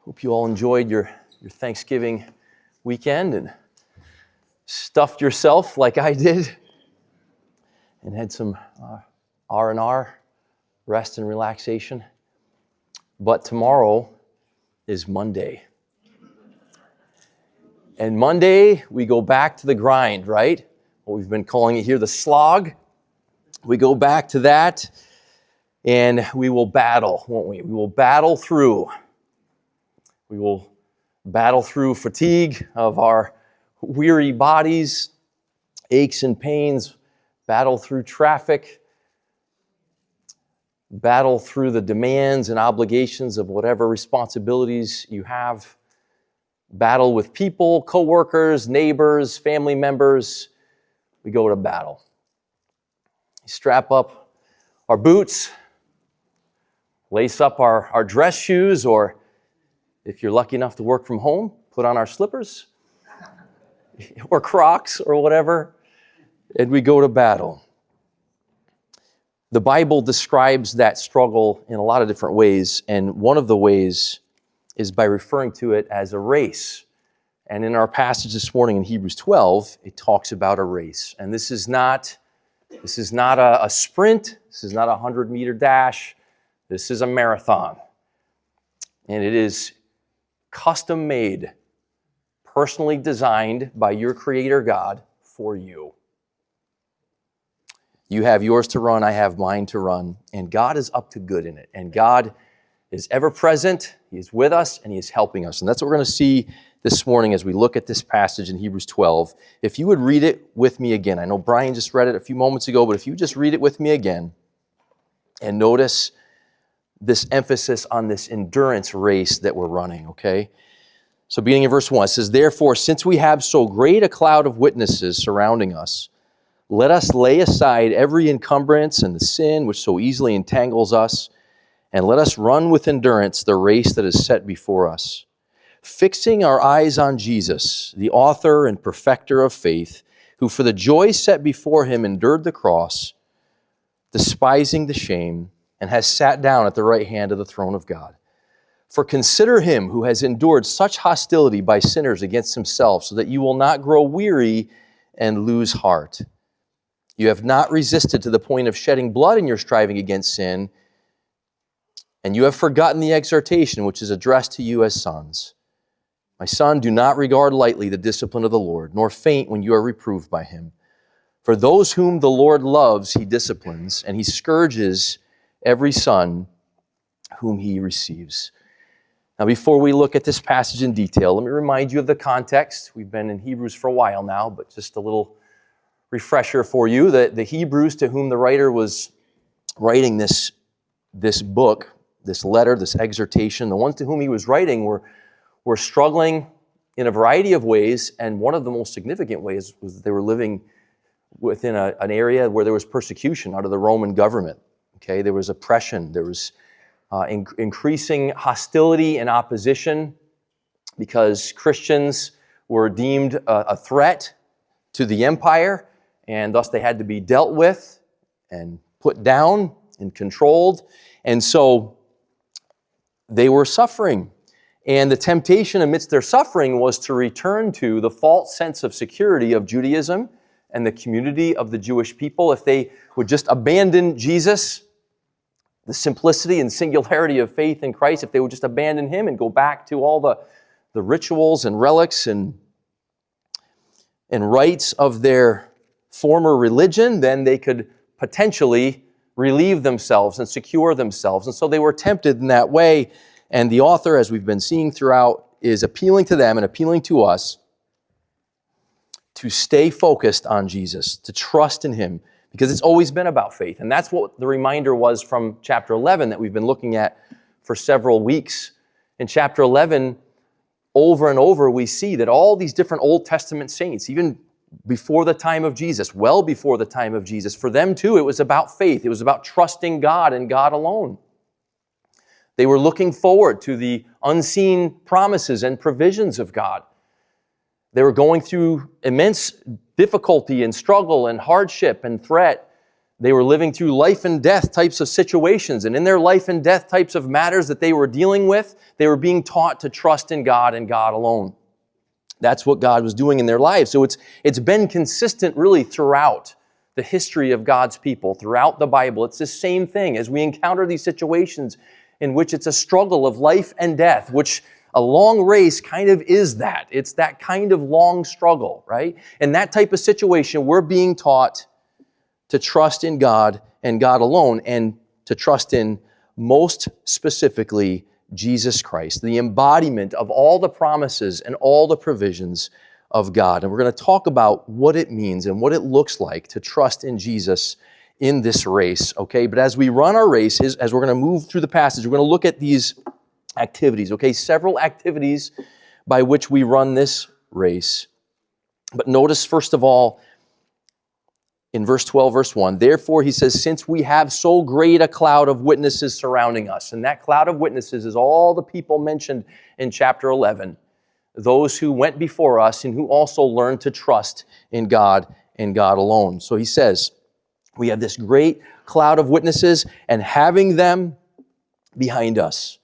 Hope you all enjoyed your Thanksgiving weekend and stuffed yourself like I did and had some R&R, rest and relaxation. But tomorrow is Monday. And Monday, we go back to the grind, right? What we've been calling it here, the slog. We go back to that and we will battle, won't we? We will battle through. We will battle through fatigue of our weary bodies, aches and pains, battle through traffic, battle through the demands and obligations of whatever responsibilities you have, battle with people, coworkers, neighbors, family members. We go to battle. Strap up our boots, lace up our dress shoes, or if you're lucky enough to work from home, put on our slippers or Crocs or whatever, and we go to battle. The Bible describes that struggle in a lot of different ways, and one of the ways is by referring to it as a race. And in our passage this morning in Hebrews 12, it talks about a race. And this is not a sprint. This is not a 100-meter dash. This is a marathon. And it is custom made, personally designed by your Creator God for you. You have yours to run, I have mine to run, and God is up to good in it. And God is ever present, He is with us, and He is helping us. And that's what we're going to see this morning as we look at this passage in Hebrews 12. If you would read it with me again. I know Brian just read it a few moments ago, but if you just read it with me again and notice this emphasis on this endurance race that we're running, okay? So beginning in verse 1, it says, "Therefore, since we have so great a cloud of witnesses surrounding us, let us lay aside every encumbrance and the sin which so easily entangles us, and let us run with endurance the race that is set before us, fixing our eyes on Jesus, the author and perfecter of faith, who for the joy set before him endured the cross, despising the shame, and has sat down at the right hand of the throne of God. For consider him who has endured such hostility by sinners against himself, so that you will not grow weary and lose heart. You have not resisted to the point of shedding blood in your striving against sin, and you have forgotten the exhortation which is addressed to you as sons. My son, do not regard lightly the discipline of the Lord, nor faint when you are reproved by him. For those whom the Lord loves, he disciplines, and he scourges every son whom he receives." Now, before we look at this passage in detail, let me remind you of the context. We've been in Hebrews for a while now, but just a little refresher for you. The Hebrews to whom the writer was writing this book, this letter, this exhortation, the ones to whom he was writing were struggling in a variety of ways, and one of the most significant ways was that they were living within an area where there was persecution under the Roman government. Okay, there was oppression, there was increasing hostility and opposition because Christians were deemed a threat to the empire, and thus they had to be dealt with and put down and controlled. And so they were suffering. And the temptation amidst their suffering was to return to the false sense of security of Judaism and the community of the Jewish people. If they would just abandon Jesus, the simplicity and singularity of faith in Christ, if they would just abandon him and go back to all the rituals and relics and rites of their former religion, then they could potentially relieve themselves and secure themselves. And so they were tempted in that way. And the author, as we've been seeing throughout, is appealing to them and appealing to us to stay focused on Jesus, to trust in him, because it's always been about faith. And that's what the reminder was from chapter 11 that we've been looking at for several weeks. In chapter 11, over and over, we see that all these different Old Testament saints, even before the time of Jesus, well before the time of Jesus, for them too, it was about faith. It was about trusting God and God alone. They were looking forward to the unseen promises and provisions of God. They were going through immense difficulty and struggle and hardship and threat, They were living through life and death types of situations. And in their life and death types of matters that they were dealing with, they were being taught to trust in God and God alone. That's what God was doing in their lives. So it's been consistent really throughout the history of God's people, throughout the Bible. It's the same thing as we encounter these situations in which it's a struggle of life and death, which a long race kind of is that. It's that kind of long struggle, right? In that type of situation, we're being taught to trust in God and God alone, and to trust in, most specifically, Jesus Christ, the embodiment of all the promises and all the provisions of God. And we're going to talk about what it means and what it looks like to trust in Jesus in this race, okay? But as we run our race, as we're going to move through the passage, we're going to look at these activities, okay? Several activities by which we run this race. But notice, first of all, in verse 12, verse 1, therefore, he says, since we have so great a cloud of witnesses surrounding us, and that cloud of witnesses is all the people mentioned in chapter 11, those who went before us and who also learned to trust in God and God alone. So he says, we have this great cloud of witnesses, and having them behind us,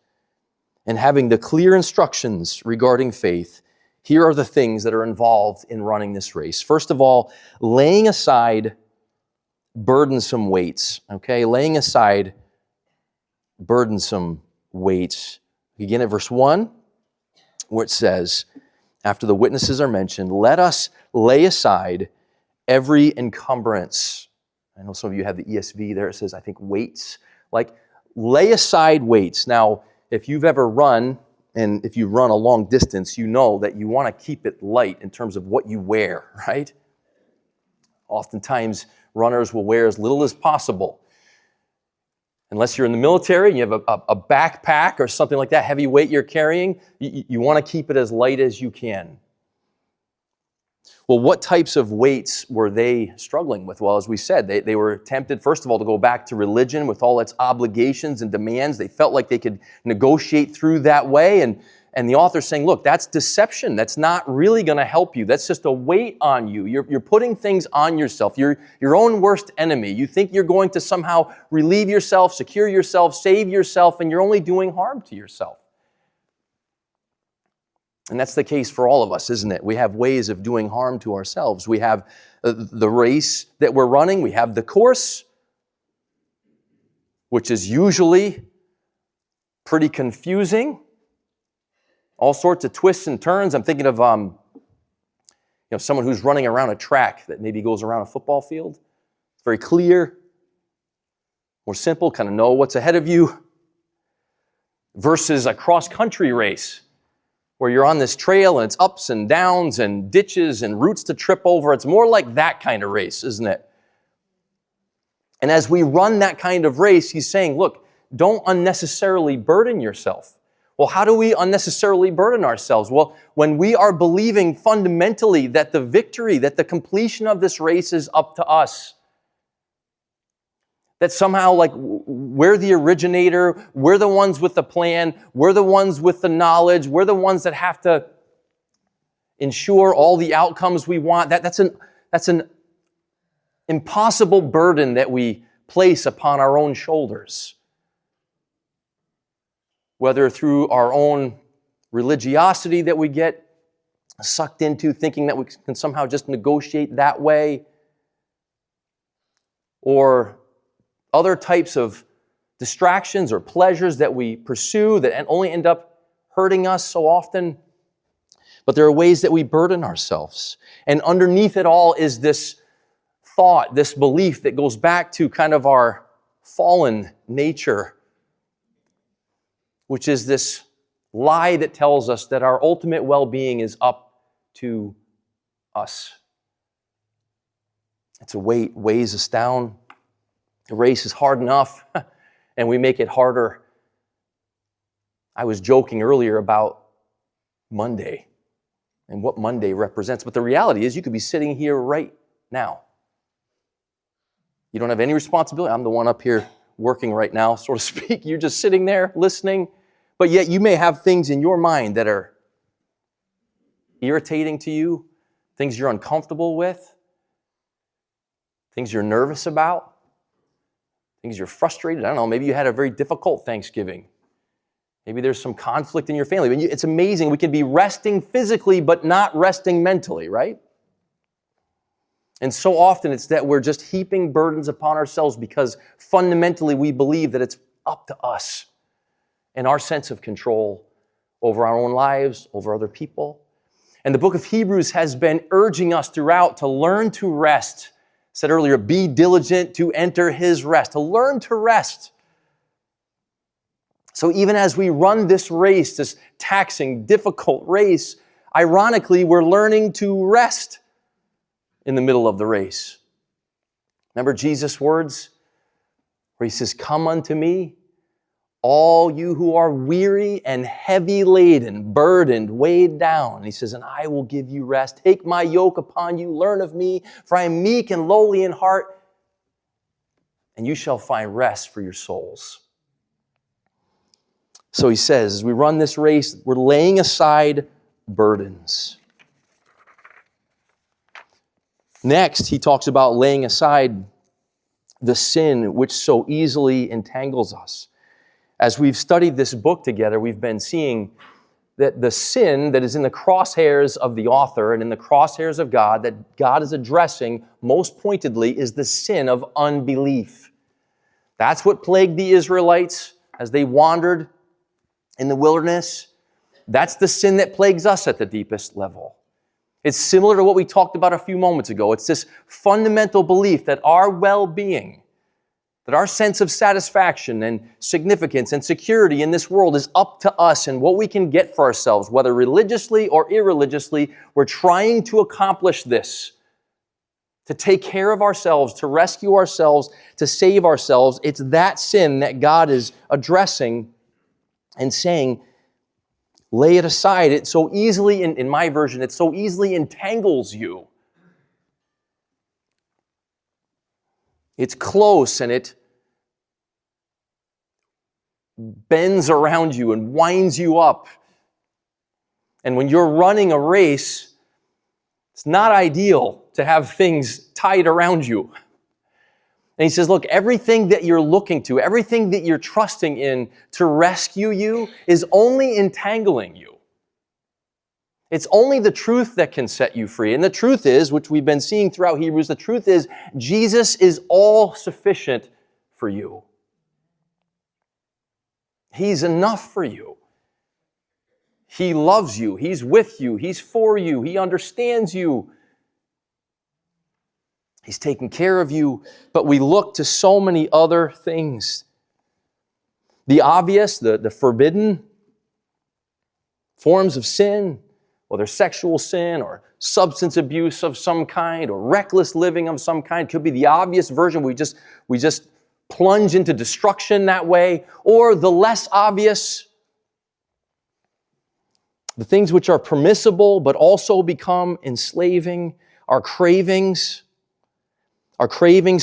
and having the clear instructions regarding faith, here are the things that are involved in running this race. First of all, laying aside burdensome weights, okay? Laying aside burdensome weights. Begin at verse 1, where it says, after the witnesses are mentioned, let us lay aside every encumbrance. I know some of you have the ESV there. It says, I think, weights. Like, lay aside weights. Now, if you've ever run, and if you run a long distance, you know that you want to keep it light in terms of what you wear, right? Oftentimes, runners will wear as little as possible. Unless you're in the military and you have a backpack or something like that, heavy weight you're carrying, you want to keep it as light as you can. Well, what types of weights were they struggling with? Well, as we said, they were tempted, first of all, to go back to religion with all its obligations and demands. They felt like they could negotiate through that way. And the author's saying, look, that's deception. That's not really going to help you. That's just a weight on you. You're putting things on yourself. You're your own worst enemy. You think you're going to somehow relieve yourself, secure yourself, save yourself, and you're only doing harm to yourself. And that's the case for all of us, isn't it? We have ways of doing harm to ourselves. We have the race that we're running. We have the course, which is usually pretty confusing. All sorts of twists and turns. I'm thinking of someone who's running around a track that maybe goes around a football field. It's very clear, more simple, kind of know what's ahead of you, versus a cross-country race where you're on this trail and it's ups and downs and ditches and roots to trip over. It's more like that kind of race, isn't it? And as we run that kind of race, he's saying, look, don't unnecessarily burden yourself. Well, how do we unnecessarily burden ourselves? Well, when we are believing fundamentally that the victory, that the completion of this race is up to us, that somehow, like, we're the originator, we're the ones with the plan, we're the ones with the knowledge, we're the ones that have to ensure all the outcomes we want. That's an impossible burden that we place upon our own shoulders. Whether through our own religiosity that we get sucked into, thinking that we can somehow just negotiate that way, or other types of distractions or pleasures that we pursue that only end up hurting us so often. But there are ways that we burden ourselves. And underneath it all is this thought, this belief that goes back to kind of our fallen nature, which is this lie that tells us that our ultimate well-being is up to us. It's a weight, weighs us down. The race is hard enough, and we make it harder. I was joking earlier about Monday and what Monday represents, but the reality is you could be sitting here right now. You don't have any responsibility. I'm the one up here working right now, so to speak. You're just sitting there listening, but yet you may have things in your mind that are irritating to you, things you're uncomfortable with, things you're nervous about. Things you're frustrated. I don't know, maybe you had a very difficult Thanksgiving. Maybe there's some conflict in your family. It's amazing. We can be resting physically, but not resting mentally, right? And so often it's that we're just heaping burdens upon ourselves because fundamentally we believe that it's up to us and our sense of control over our own lives, over other people. And the book of Hebrews has been urging us throughout to learn to rest. I said earlier, be diligent to enter his rest, to learn to rest. So even as we run this race, this taxing, difficult race, ironically, we're learning to rest in the middle of the race. Remember Jesus' words where he says, "Come unto me, all you who are weary and heavy laden, burdened, weighed down." And he says, "And I will give you rest. Take my yoke upon you, learn of me, for I am meek and lowly in heart, and you shall find rest for your souls." So he says, as we run this race, we're laying aside burdens. Next, he talks about laying aside the sin which so easily entangles us. As we've studied this book together, we've been seeing that the sin that is in the crosshairs of the author and in the crosshairs of God, that God is addressing most pointedly, is the sin of unbelief. That's what plagued the Israelites as they wandered in the wilderness. That's the sin that plagues us at the deepest level. It's similar to what we talked about a few moments ago. It's this fundamental belief that our well-being, that our sense of satisfaction and significance and security in this world is up to us and what we can get for ourselves, whether religiously or irreligiously. We're trying to accomplish this, to take care of ourselves, to rescue ourselves, to save ourselves. It's that sin that God is addressing and saying, lay it aside. It so easily, in my version, it so easily entangles you. It's close and it bends around you and winds you up. And when you're running a race, it's not ideal to have things tied around you. And he says, look, everything that you're looking to, everything that you're trusting in to rescue you is only entangling you. It's only the truth that can set you free. And the truth is, which we've been seeing throughout Hebrews, the truth is Jesus is all sufficient for you. He's enough for you. He loves you. He's with you. He's for you. He understands you. He's taking care of you, but we look to so many other things. The obvious, the forbidden forms of sin, whether sexual sin or substance abuse of some kind or reckless living of some kind, could be the obvious version. We just plunge into destruction that way, or the less obvious, the things which are permissible but also become enslaving, our cravings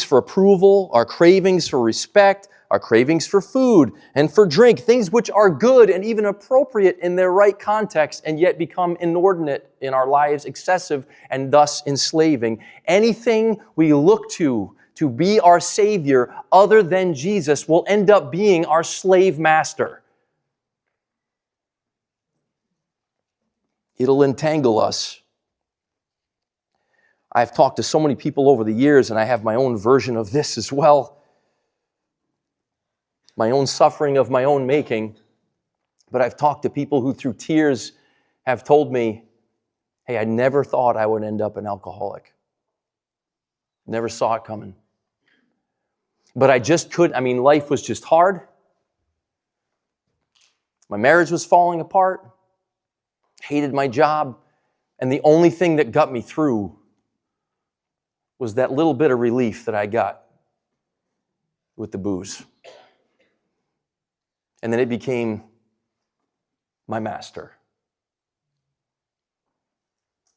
for approval, our cravings for respect, our cravings for food and for drink, things which are good and even appropriate in their right context and yet become inordinate in our lives, excessive and thus enslaving. Anything we look to be our Savior other than Jesus will end up being our slave master. It'll entangle us. I've talked to so many people over the years, and I have my own version of this as well. My own suffering of my own making. But I've talked to people who through tears have told me, hey, I never thought I would end up an alcoholic. Never saw it coming. But I just couldn't. Life was just hard. My marriage was falling apart. Hated my job. And the only thing that got me through was that little bit of relief that I got with the booze. And then it became my master.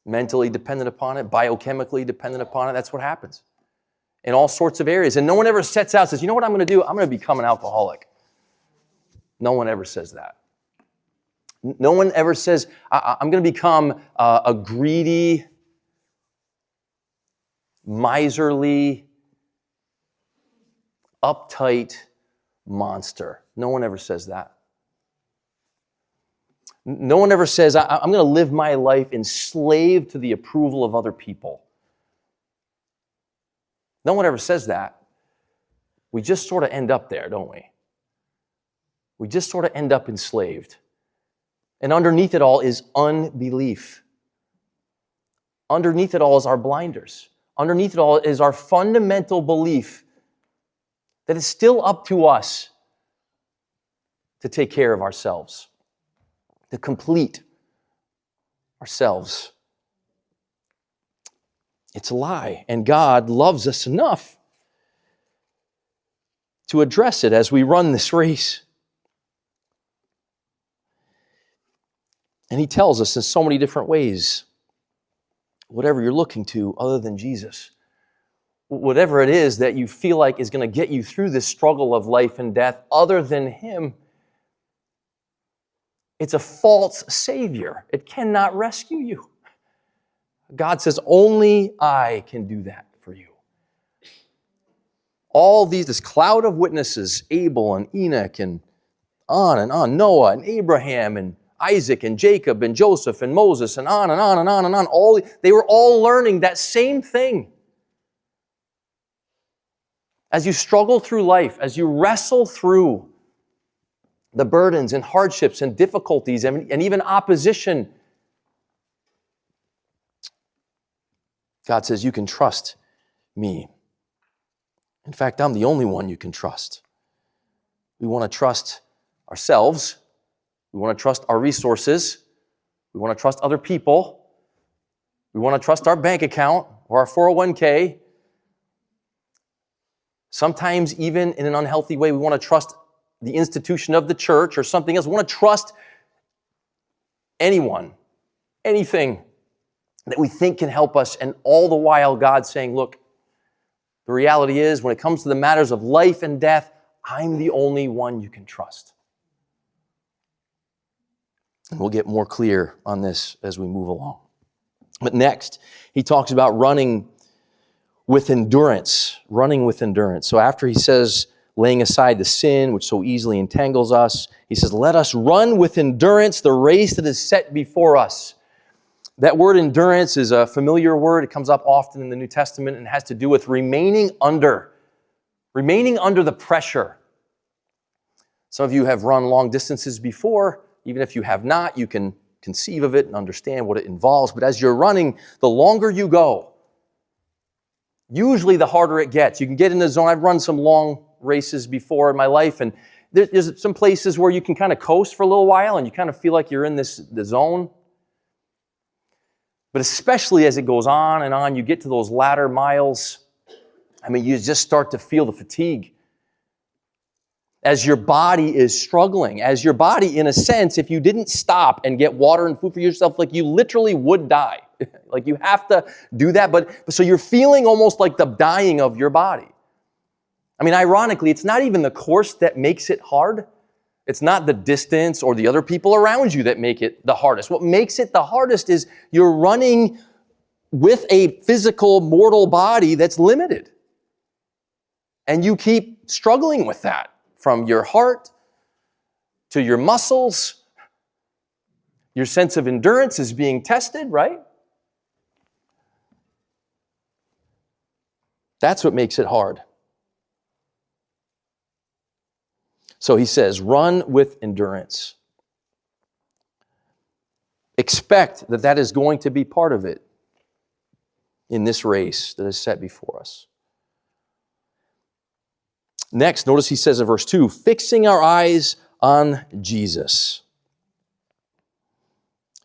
Mentally dependent upon it, biochemically dependent upon it. That's what happens in all sorts of areas. And no one ever sets out and says, you know what I'm going to do? I'm going to become an alcoholic. No one ever says that. No one ever says, I'm going to become a greedy, miserly, uptight monster. No one ever says that. No one ever says, I'm going to live my life enslaved to the approval of other people. No one ever says that. We just sort of end up there, don't we? We just sort of end up enslaved. And underneath it all is unbelief. Underneath it all is our blinders. Underneath it all is our fundamental belief that it's still up to us to take care of ourselves, to complete ourselves. It's a lie, and God loves us enough to address it as we run this race. And he tells us in so many different ways, whatever you're looking to other than Jesus, whatever it is that you feel like is going to get you through this struggle of life and death other than him, it's a false savior. It cannot rescue you. God says, only I can do that for you. All this cloud of witnesses, Abel and Enoch and on, Noah and Abraham and Isaac and Jacob and Joseph and Moses and on and on and on and on. They were all learning that same thing. As you struggle through life, as you wrestle through the burdens and hardships and difficulties and even opposition, God says, you can trust me. In fact, I'm the only one you can trust. We want to trust ourselves. We want to trust our resources. We want to trust other people. We want to trust our bank account or our 401k. Sometimes, even in an unhealthy way, we want to trust the institution of the church or something else. We want to trust anyone, anything that we think can help us, and all the while God's saying, look, the reality is when it comes to the matters of life and death, I'm the only one you can trust. And we'll get more clear on this as we move along. But next, he talks about running with endurance, So after he says, laying aside the sin which so easily entangles us, he says, let us run with endurance the race that is set before us. That word endurance is a familiar word. It comes up often in the New Testament and has to do with remaining under the pressure. Some of you have run long distances before. Even if you have not, you can conceive of it and understand what it involves. But as you're running, the longer you go, usually the harder it gets. You can get in the zone. I've run some long races before in my life, and there's some places where you can kind of coast for a little while and you kind of feel like you're in the zone. But especially as it goes on and on, you get to those latter miles, you just start to feel the fatigue. As your body is struggling, as your body, in a sense, if you didn't stop and get water and food for yourself, like you literally would die. Like you have to do that, but so you're feeling almost like the dying of your body. Ironically, it's not even the course that makes it hard. It's not the distance or the other people around you that make it the hardest. What makes it the hardest is you're running with a physical, mortal body that's limited. And you keep struggling with that, from your heart to your muscles. Your sense of endurance is being tested, right? That's what makes it hard. So he says, run with endurance. Expect that is going to be part of it in this race that is set before us. Next, notice he says in verse 2, fixing our eyes on Jesus.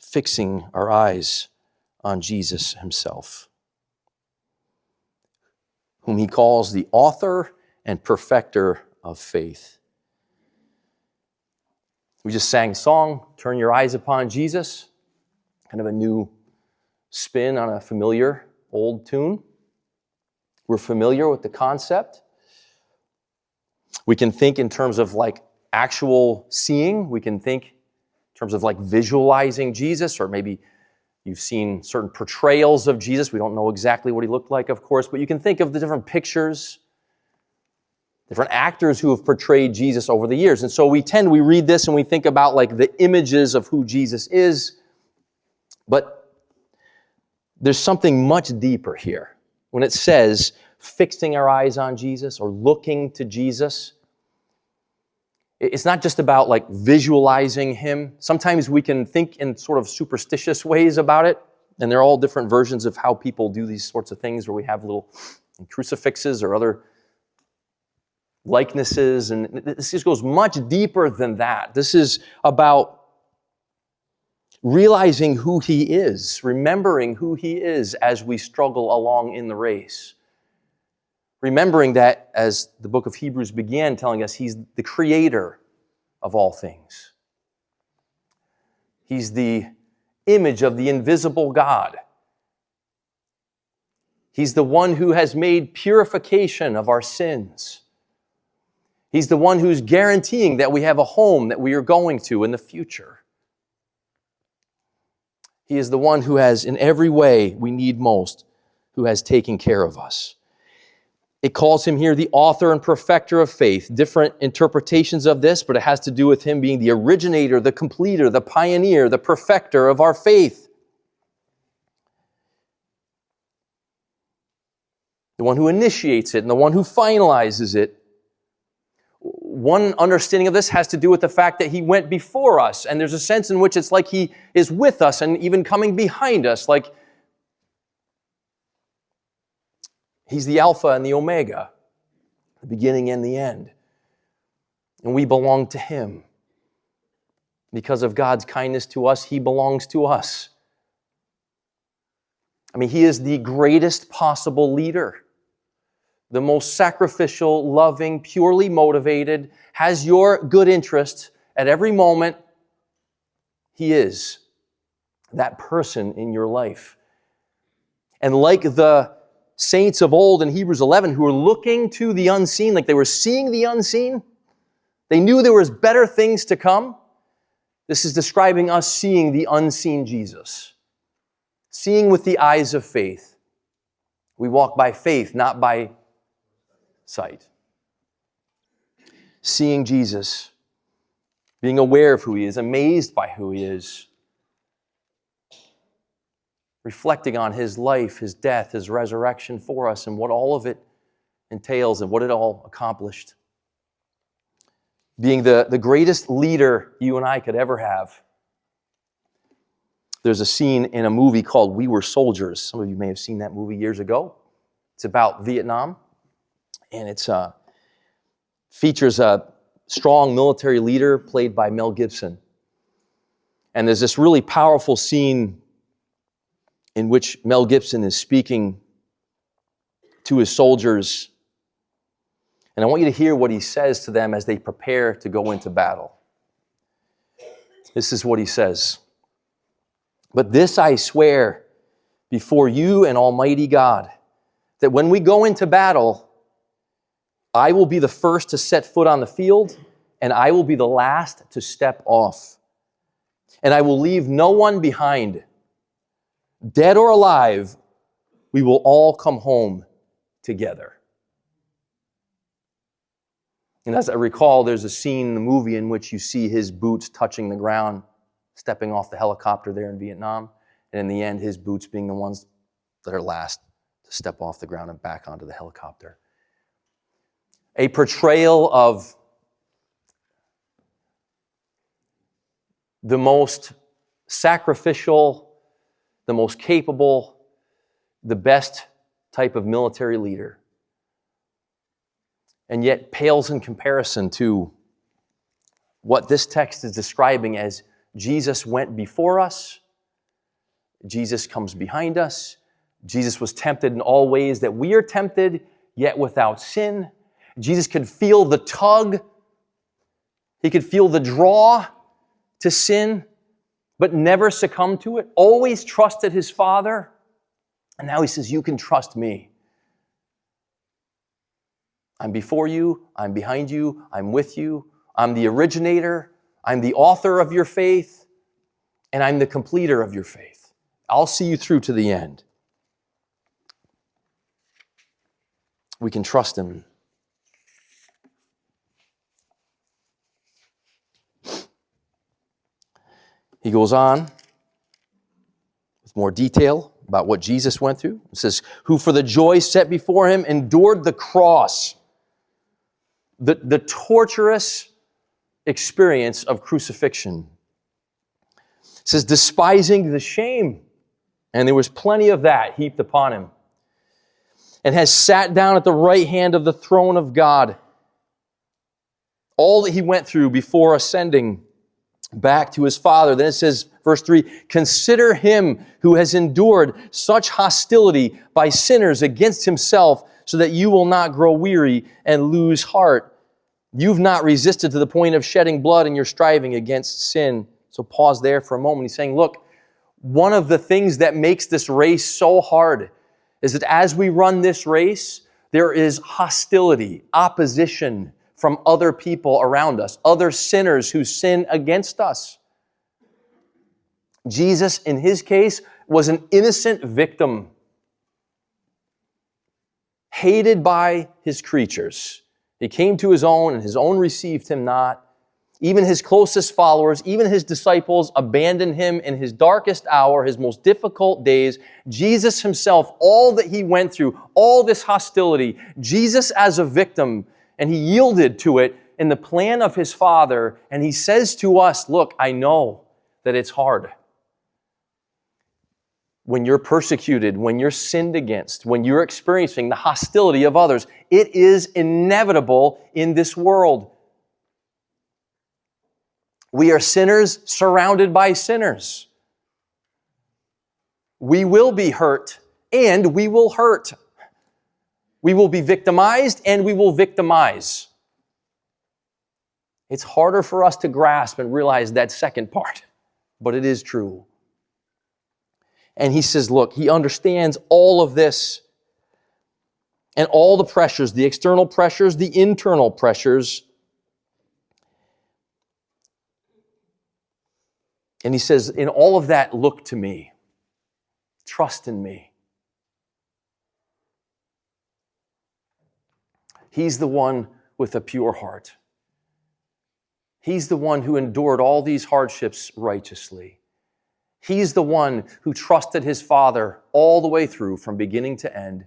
Fixing our eyes on Jesus himself, whom he calls the author and perfecter of faith. We just sang a song, Turn Your Eyes Upon Jesus, kind of a new spin on a familiar old tune. We're familiar with the concept. We can think in terms of like actual seeing. We can think in terms of like visualizing Jesus, or maybe you've seen certain portrayals of Jesus. We don't know exactly what he looked like, of course, but you can think of the different pictures. different actors who have portrayed Jesus over the years. And so we read this and we think about like the images of who Jesus is, but there's something much deeper here. When it says fixing our eyes on Jesus or looking to Jesus, it's not just about like visualizing him. Sometimes we can think in sort of superstitious ways about it, and there are all different versions of how people do these sorts of things where we have little crucifixes or other likenesses, and this just goes much deeper than that. This is about realizing who he is, remembering who he is as we struggle along in the race. Remembering that, as the book of Hebrews began telling us, he's the creator of all things. He's the image of the invisible God. He's the one who has made purification of our sins. He's the one who's guaranteeing that we have a home that we are going to in the future. He is the one who has, in every way we need most, who has taken care of us. It calls him here the author and perfecter of faith. Different interpretations of this, but it has to do with him being the originator, the completer, the pioneer, the perfecter of our faith. The one who initiates it and the one who finalizes it. One understanding of this has to do with the fact that he went before us, and there's a sense in which it's like he is with us and even coming behind us, like he's the Alpha and the Omega, the beginning and the end. And we belong to him. Because of God's kindness to us, he belongs to us. I mean, he is the greatest possible leader. The most sacrificial, loving, purely motivated, has your good interest at every moment. He is that person in your life. And like the saints of old in Hebrews 11 who were looking to the unseen, like they were seeing the unseen, they knew there was better things to come. This is describing us seeing the unseen Jesus. Seeing with the eyes of faith. We walk by faith, not by sight. Seeing Jesus, being aware of who he is, amazed by who he is, reflecting on his life, his death, his resurrection for us, and what all of it entails and what it all accomplished. Being the greatest leader you and I could ever have. There's a scene in a movie called We Were Soldiers. Some of you may have seen that movie years ago. It's about Vietnam. And it features a strong military leader played by Mel Gibson. And there's this really powerful scene in which Mel Gibson is speaking to his soldiers. And I want you to hear what he says to them as they prepare to go into battle. This is what he says. But this I swear before you and Almighty God, that when we go into battle, I will be the first to set foot on the field, and I will be the last to step off. And I will leave no one behind. Dead or alive, we will all come home together. And as I recall, there's a scene in the movie in which you see his boots touching the ground, stepping off the helicopter there in Vietnam, and in the end, his boots being the ones that are last to step off the ground and back onto the helicopter. A portrayal of the most sacrificial, the most capable, the best type of military leader. And yet pales in comparison to what this text is describing as Jesus went before us, Jesus comes behind us, Jesus was tempted in all ways that we are tempted, yet without sin. Jesus could feel the tug. He could feel the draw to sin, but never succumbed to it. Always trusted his Father. And now he says, you can trust me. I'm before you. I'm behind you. I'm with you. I'm the originator. I'm the author of your faith. And I'm the completer of your faith. I'll see you through to the end. We can trust him. He goes on with more detail about what Jesus went through. It says, who for the joy set before him endured the cross, the torturous experience of crucifixion. It says, despising the shame, and there was plenty of that heaped upon him, and has sat down at the right hand of the throne of God. All that he went through before ascending back to his Father. Then it says, verse 3, consider him who has endured such hostility by sinners against himself, so that you will not grow weary and lose heart. You've not resisted to the point of shedding blood in your striving against sin. So pause there for a moment. He's saying, look, one of the things that makes this race so hard is that as we run this race, there is hostility, opposition from other people around us, other sinners who sin against us. Jesus, in his case, was an innocent victim, hated by his creatures. He came to his own, and his own received him not. Even his closest followers, even his disciples, abandoned him in his darkest hour, his most difficult days. Jesus himself, all that he went through, all this hostility, Jesus as a victim, and he yielded to it in the plan of his Father, and he says to us, look, I know that it's hard. When you're persecuted, when you're sinned against, when you're experiencing the hostility of others, it is inevitable in this world. We are sinners surrounded by sinners. We will be hurt, and we will hurt. We will be victimized, and we will victimize. It's harder for us to grasp and realize that second part, but it is true. And he says, look, he understands all of this and all the pressures, the external pressures, the internal pressures. And he says, in all of that, look to me. Trust in me. He's the one with a pure heart. He's the one who endured all these hardships righteously. He's the one who trusted his Father all the way through from beginning to end.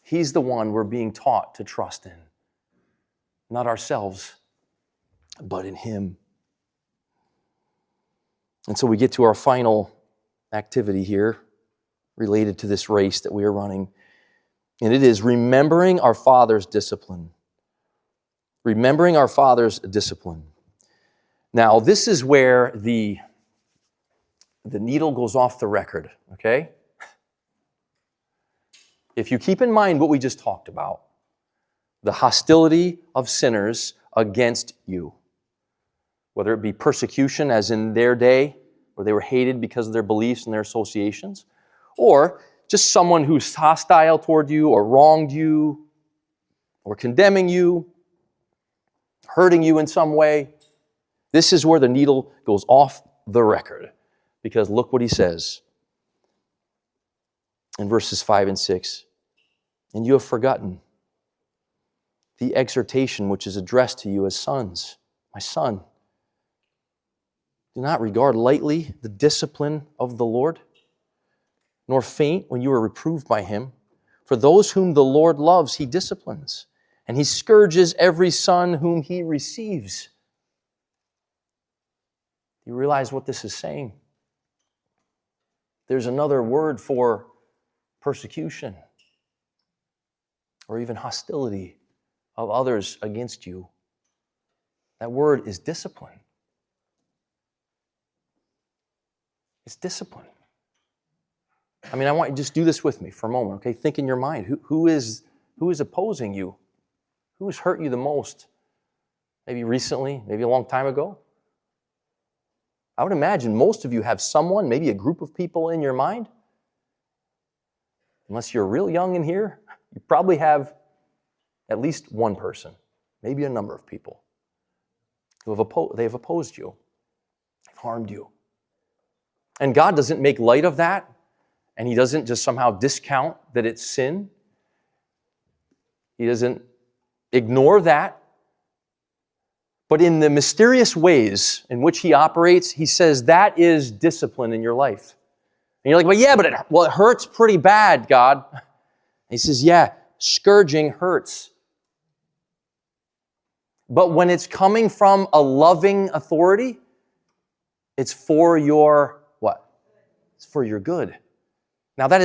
He's the one we're being taught to trust in. Not ourselves, but in him. And so we get to our final activity here related to this race that we are running. And it is remembering our Father's discipline. Remembering our Father's discipline. Now, this is where the needle goes off the record, okay? If you keep in mind what we just talked about, the hostility of sinners against you, whether it be persecution, as in their day, where they were hated because of their beliefs and their associations, or just someone who's hostile toward you or wronged you or condemning you, hurting you in some way, this is where the needle goes off the record. Because look what he says in verses 5 and 6. And you have forgotten the exhortation which is addressed to you as sons. My son, do not regard lightly the discipline of the Lord, nor faint when you are reproved by him. For those whom the Lord loves, he disciplines, and he scourges every son whom he receives. You realize what this is saying? There's another word for persecution or even hostility of others against you. That word is discipline. It's discipline. I mean, I want you to just do this with me for a moment, okay? Think in your mind. Who is opposing you? Who has hurt you the most? Maybe recently, maybe a long time ago? I would imagine most of you have someone, maybe a group of people in your mind. Unless you're real young in here, you probably have at least one person, maybe a number of people who have opposed you, have harmed you. And God doesn't make light of that, and he doesn't just somehow discount that it's sin. He doesn't ignore that. But in the mysterious ways in which he operates, he says that is discipline in your life. And you're like, well, yeah, but it hurts pretty bad, God. And he says, yeah, scourging hurts. But when it's coming from a loving authority, it's for your what? It's for your good. Now that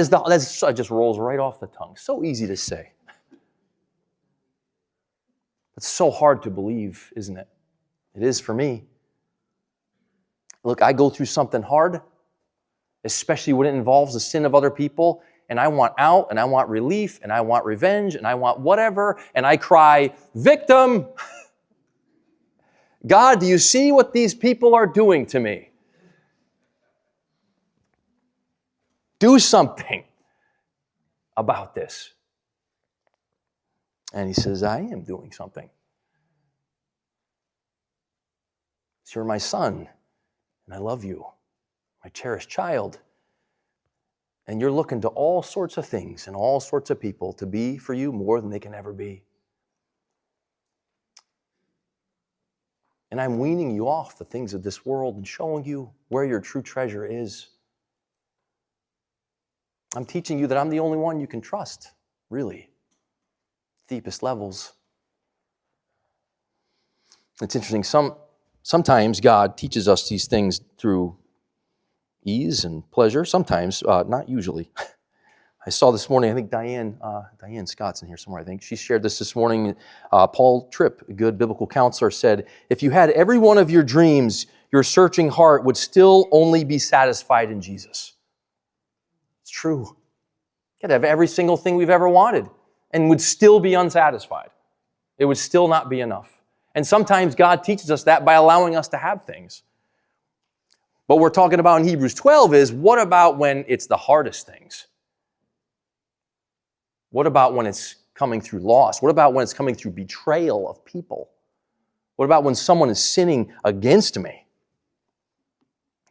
just rolls right off the tongue. So easy to say. It's so hard to believe, isn't it? It is for me. Look, I go through something hard, especially when it involves the sin of other people, and I want out, and I want relief, and I want revenge, and I want whatever, and I cry, victim! God, do you see what these people are doing to me? Do something about this. And he says, I am doing something. You're my son, and I love you, my cherished child. And you're looking to all sorts of things and all sorts of people to be for you more than they can ever be. And I'm weaning you off the things of this world and showing you where your true treasure is. I'm teaching you that I'm the only one you can trust, really. Deepest levels. It's interesting. Sometimes God teaches us these things through ease and pleasure. Sometimes, not usually. I saw this morning, I think Diane Scott's in here somewhere, I think. She shared this morning. Paul Tripp, a good biblical counselor, said, if you had every one of your dreams, your searching heart would still only be satisfied in Jesus. It's true. You could have every single thing we've ever wanted and would still be unsatisfied. It would still not be enough. And sometimes God teaches us that by allowing us to have things. What we're talking about in Hebrews 12 is, what about when it's the hardest things? What about when it's coming through loss? What about when it's coming through betrayal of people? What about when someone is sinning against me?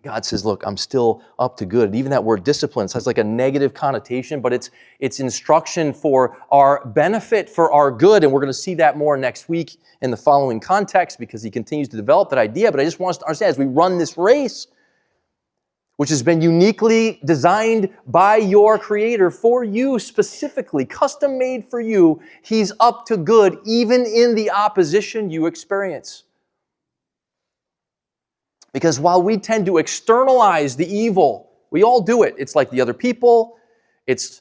God says, look, I'm still up to good. And even that word discipline has like a negative connotation, but it's instruction for our benefit, for our good. And we're going to see that more next week in the following context because he continues to develop that idea. But I just want us to understand as we run this race, which has been uniquely designed by your Creator for you specifically, custom made for you, he's up to good even in the opposition you experience. Because while we tend to externalize the evil, we all do it. It's like the other people, it's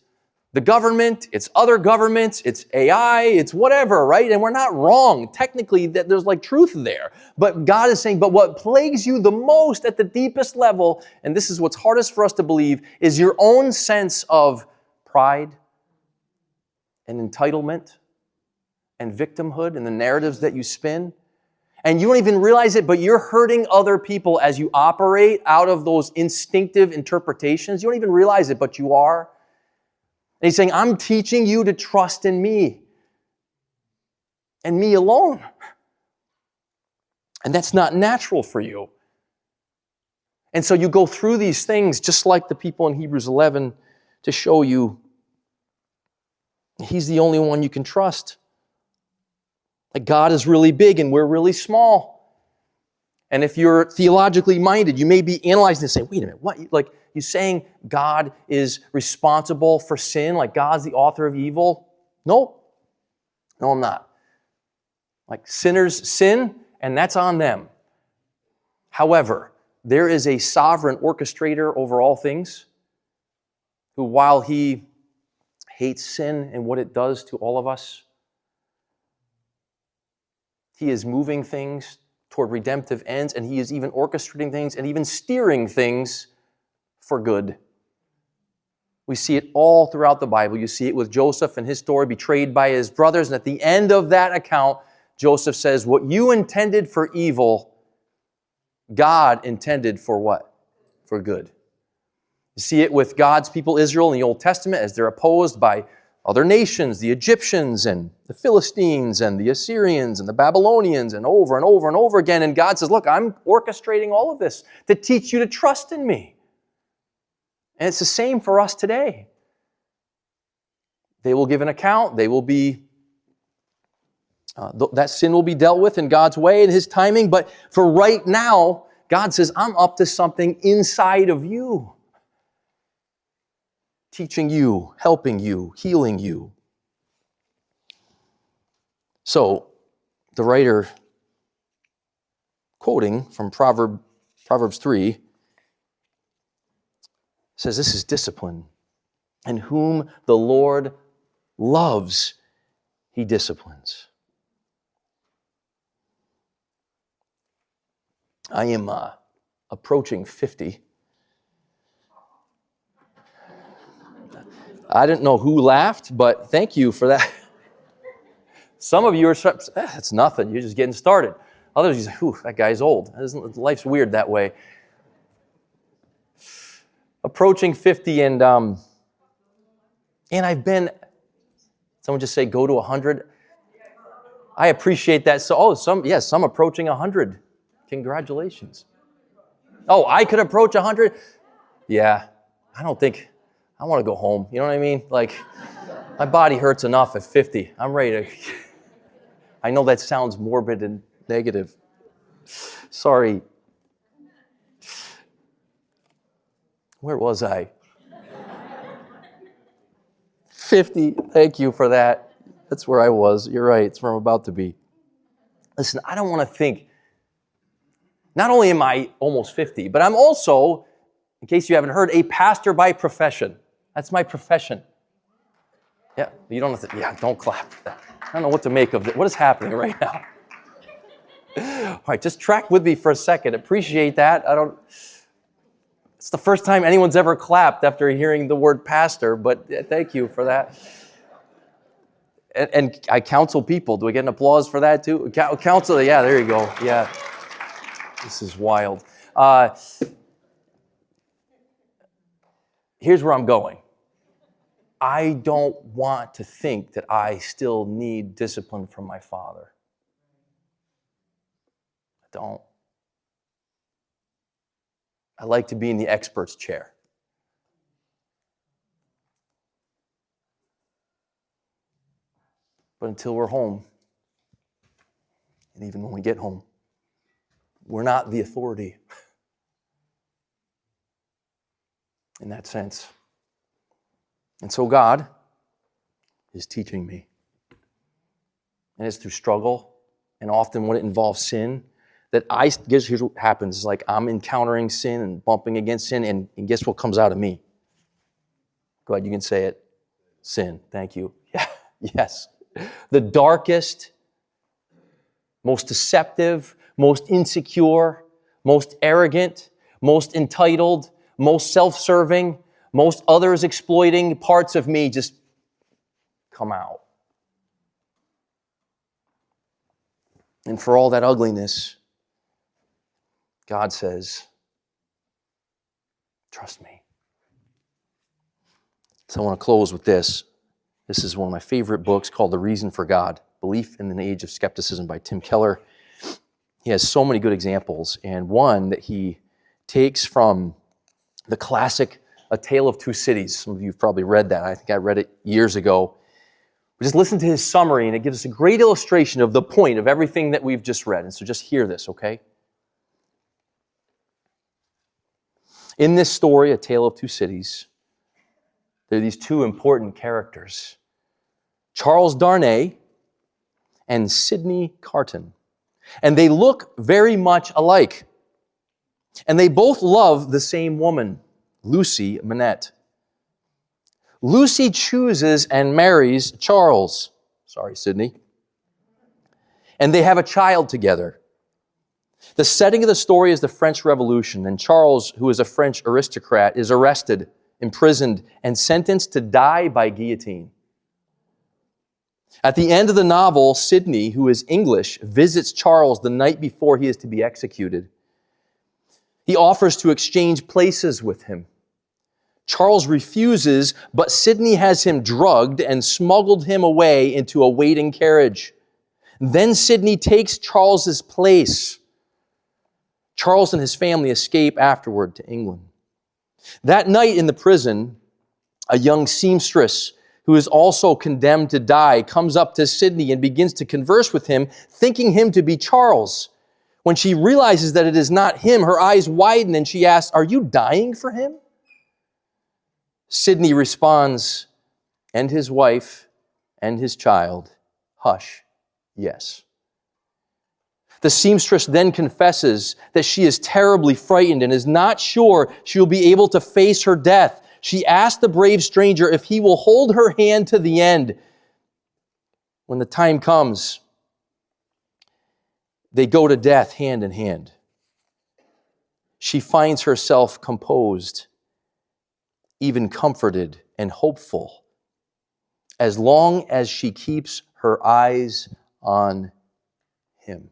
the government, it's other governments, it's AI, it's whatever, right? And we're not wrong. Technically, there's like truth there. But God is saying, but what plagues you the most at the deepest level, and this is what's hardest for us to believe, is your own sense of pride and entitlement and victimhood and the narratives that you spin. And you don't even realize it, but you're hurting other people as you operate out of those instinctive interpretations. You don't even realize it, but you are. And he's saying, I'm teaching you to trust in me and me alone. And that's not natural for you. And so you go through these things just like the people in Hebrews 11 to show you he's the only one you can trust. Like God is really big and we're really small. And if you're theologically minded, you may be analyzing this and saying, wait a minute, what? Like you saying God is responsible for sin? Like God's the author of evil? No, I'm not. Like sinners sin and that's on them. However, there is a sovereign orchestrator over all things who, while he hates sin and what it does to all of us, he is moving things toward redemptive ends, and he is even orchestrating things and even steering things for good. We see it all throughout the Bible. You see it with Joseph and his story, betrayed by his brothers. And at the end of that account, Joseph says, what you intended for evil, God intended for what? For good. You see it with God's people, Israel, in the Old Testament, as they're opposed by other nations, the Egyptians and the Philistines and the Assyrians and the Babylonians and over and over and over again. And God says, look, I'm orchestrating all of this to teach you to trust in me. And it's the same for us today. They will give an account. They will be That sin will be dealt with in God's way and His timing, but for right now, God says, I'm up to something inside of you. Teaching you, helping you, healing you. So, the writer, quoting from Proverbs 3, says this is discipline. And whom the Lord loves, He disciplines. I am approaching 50. I didn't know who laughed, but thank you for that. Some of you are, it's nothing, you're just getting started. Others, you say, ooh, that guy's old. Life's weird that way. Approaching 50, and I've been, someone just say, go to 100. I appreciate that. So, some approaching 100. Congratulations. Oh, I could approach 100? Yeah, I don't think, I want to go home. You know what I mean? Like, my body hurts enough at 50. I'm ready to, I know that sounds morbid and negative. Sorry. Where was I? 50. Thank you for that. That's where I was. You're right. It's where I'm about to be. Listen, I don't want to think, not only am I almost 50, but I'm also, in case you haven't heard, a pastor by profession. That's my profession. Yeah, you don't have to, don't clap for that. I don't know what to make of it. What is happening right now? All right, just track with me for a second. Appreciate that. It's the first time anyone's ever clapped after hearing the word pastor, but thank you for that. And I counsel people. Do we get an applause for that too? Counsel, yeah, there you go. Yeah, this is wild. Here's where I'm going. I don't want to think that I still need discipline from my father. I don't. I like to be in the expert's chair. But until we're home, and even when we get home, we're not the authority in that sense. And so God is teaching me. And it's through struggle, and often when it involves sin, that here's what happens. It's like I'm encountering sin and bumping against sin, and guess what comes out of me? Go ahead, you can say it. Sin. Thank you. Yeah, yes. The darkest, most deceptive, most insecure, most arrogant, most entitled, most self-serving, most others exploiting parts of me just come out. And for all that ugliness, God says, trust me. So I want to close with this. This is one of my favorite books called The Reason for God, Belief in an Age of Skepticism by Tim Keller. He has so many good examples, and one that he takes from the classic A Tale of Two Cities. Some of you have probably read that. I think I read it years ago. But just listen to his summary, and it gives us a great illustration of the point of everything that we've just read. And so just hear this, okay? In this story, A Tale of Two Cities, there are these two important characters, Charles Darnay and Sidney Carton. And they look very much alike. And they both love the same woman, Lucy Manette. Lucy chooses and marries Charles. Sorry, Sidney. And they have a child together. The setting of the story is the French Revolution, and Charles, who is a French aristocrat, is arrested, imprisoned, and sentenced to die by guillotine. At the end of the novel, Sidney, who is English, visits Charles the night before he is to be executed. He offers to exchange places with him. Charles refuses, but Sidney has him drugged and smuggled him away into a waiting carriage. Then Sidney takes Charles's place. Charles and his family escape afterward to England. That night in the prison, a young seamstress who is also condemned to die, comes up to Sidney and begins to converse with him, thinking him to be Charles. When she realizes that it is not him, her eyes widen and she asks, "Are you dying for him?" Sidney responds, and his wife and his child, "Hush, yes." The seamstress then confesses that she is terribly frightened and is not sure she will be able to face her death. She asks the brave stranger if he will hold her hand to the end. When the time comes, they go to death hand in hand. She finds herself composed, even comforted and hopeful, as long as she keeps her eyes on him.